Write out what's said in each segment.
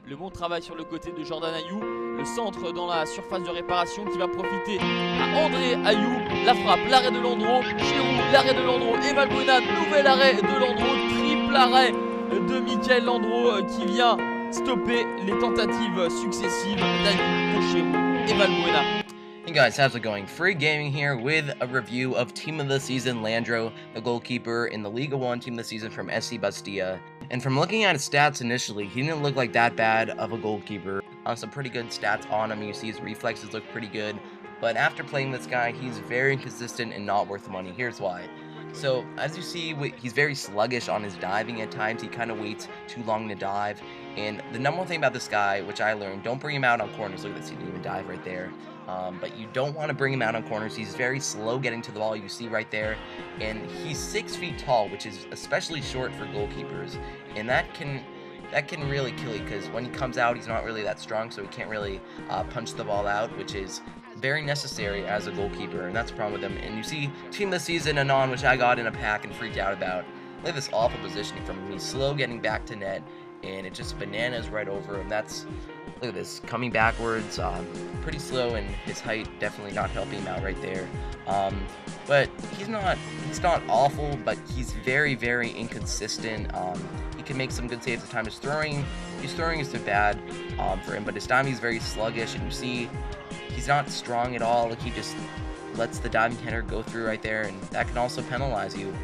Le bon travail sur le côté de Jordan Ayew. Le centre dans la surface de réparation qui va profiter à André Ayew. La frappe, l'arrêt de Landreau. Giroud, l'arrêt de Landreau. Et Valbuena, nouvel arrêt de Landreau. Triple arrêt de Michael Landreau qui vient stopper les tentatives successives d'Ayew, de Giroud et Valbuena. Hey guys, how's it going? Free Gaming here with a review of Team of the Season Landreau, the goalkeeper in the Liga 1 Team of the Season from SC Bastia. And from looking at his stats initially, he didn't look like that bad of a goalkeeper. Some pretty good stats on him. You see his reflexes look pretty good. But after playing this guy, he's very inconsistent and not worth the money. Here's why. So, as you see, he's very sluggish on his diving at times. He kind of waits too long to dive. And the number one thing about this guy, which I learned, don't bring him out on corners. Look at this, he didn't even dive right there. But you don't want to bring him out on corners. He's very slow getting to the ball, you see right there. And he's 6 feet tall, which is especially short for goalkeepers. And that can really kill you, because when he comes out, he's not really that strong, so he can't really punch the ball out, which is very necessary as a goalkeeper, and that's the problem with him. And you see Team of the Season Anon, which I got in a pack and freaked out about. Look at this awful positioning from him. He's slow getting back to net, and it just bananas right over him. Look at this, coming backwards, pretty slow, and his height definitely not helping him out right there. But he's not awful, but he's very, very inconsistent. He can make some good saves at times. His throwing is too bad for him, but his time he's very sluggish, and you see he's not strong at all. Like, he just lets the diving header go through right there, and that can also penalize you.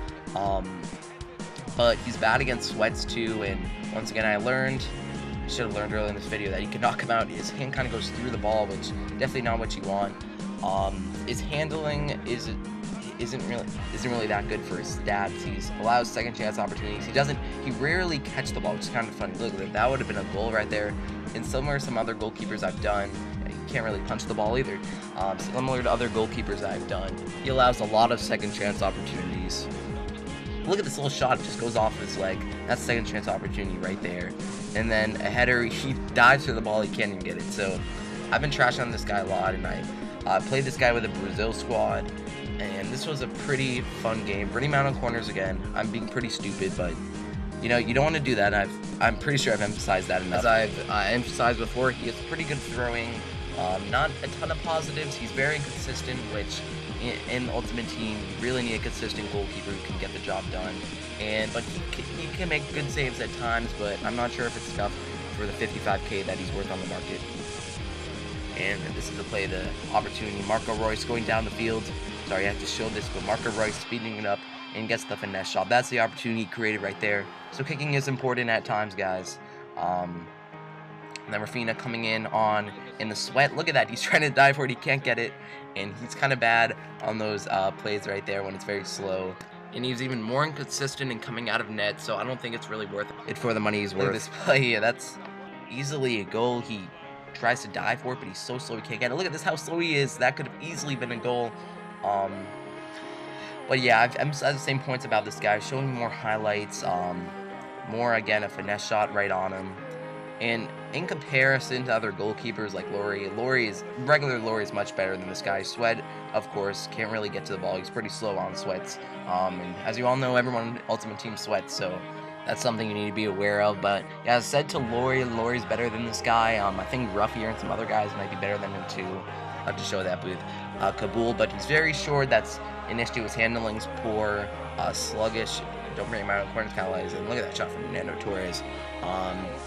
But he's bad against sweats too, and once again I should have learned earlier in this video that you can knock him out. His hand kind of goes through the ball, which definitely not what you want. His handling isn't really that good for his stats. He allows second chance opportunities. He rarely catch the ball, which is kind of funny. Look, that would have been a goal right there. And similar to some other goalkeepers I've done, he can't really punch the ball either. Similar to other goalkeepers I've done, he allows a lot of second chance opportunities. Look at this little shot, it just goes off his leg. That's a second chance opportunity right there. And then a header, he dives through the ball, he can't even get it. So I've been trashing on this guy a lot, and I played this guy with a Brazil squad, and this was a pretty fun game. Bring him out on corners again. I'm being pretty stupid, but you know, you don't want to do that. I'm pretty sure I've emphasized that enough. As I've emphasized before, he has pretty good throwing. Not a ton of positives. He's very inconsistent, which in Ultimate Team, you really need a consistent goalkeeper who can get the job done. But he can make good saves at times, but I'm not sure if it's enough for the 55k that he's worth on the market. And this is the play, the opportunity. Marco Reus going down the field. Sorry, I have to show this, but Marco Reus speeding it up and gets the finesse shot. That's the opportunity created right there. So kicking is important at times, guys. And then Rafinha coming in the sweat. Look at that. He's trying to dive for it. He can't get it. And he's kind of bad on those plays right there when it's very slow. And he's even more inconsistent in coming out of net, so I don't think it's really worth it for the money he's worth. Look at this play. Yeah, that's easily a goal. He tries to dive for it, but he's so slow he can't get it. Look at this, how slow he is. That could have easily been a goal. But yeah, I've emphasized the same points about this guy, showing more highlights, more, again, a finesse shot right on him. And in comparison to other goalkeepers like regular Laurie is much better than this guy. Sweat, of course, can't really get to the ball. He's pretty slow on sweats. And as you all know, everyone in Ultimate Team sweats, so that's something you need to be aware of. But yeah, as said to Laurie's better than this guy. I think Ruffy and some other guys might be better than him too. I'll have to show that with Kabul, but he's very short. That's an issue. His handling's poor, sluggish. Don't bring him out of corners, kind of like, and look at that shot from Nando Torres.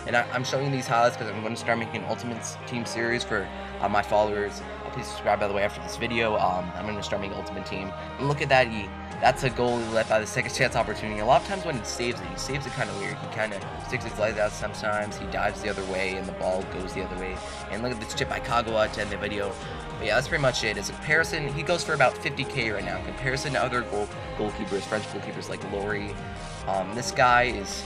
And I'm showing these highlights because I'm going to start making an Ultimate Team series for my followers. Please subscribe, by the way, after this video. I'm going to start making Ultimate Team. And look at that. That's a goal he let by the second chance opportunity. A lot of times when he saves it kind of weird. He kind of sticks his legs out sometimes. He dives the other way, and the ball goes the other way. And look at this chip by Kagawa to end the video. But yeah, that's pretty much it. As a comparison, he goes for about 50k right now. In comparison to other goalkeepers, French goalkeepers like Laurie, this guy is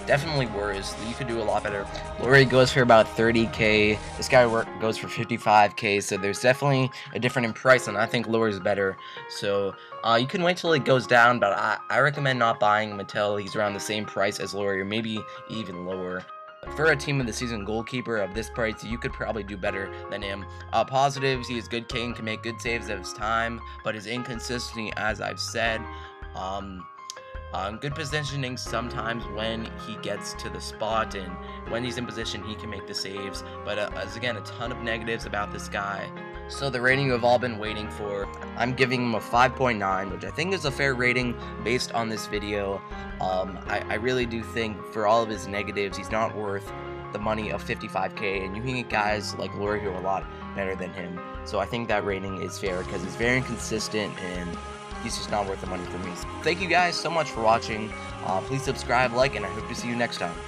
definitely worse. You could do a lot better. Laurie goes for about 30k. This guy goes for 55k. So there's definitely a difference in price, and I think Laurie's better. So you can wait till it goes down, but I recommend not buying him until he's around the same price as Laurie, or maybe even lower. For a Team of the Season goalkeeper of this price, you could probably do better than him. Positives, he is good king, can make good saves at his time, but his inconsistency, as I've said. Good positioning sometimes when he gets to the spot, and when he's in position he can make the saves, but as again, a ton of negatives about this guy. So the rating you have all been waiting for, I'm giving him a 5.9, which I think is a fair rating based on this video. I really do think for all of his negatives, he's not worth the money of 55k, and you can get guys like Lori who are a lot better than him. So I think that rating is fair because he's very inconsistent and he's just not worth the money for me. So thank you guys so much for watching. Please subscribe, like, and I hope to see you next time.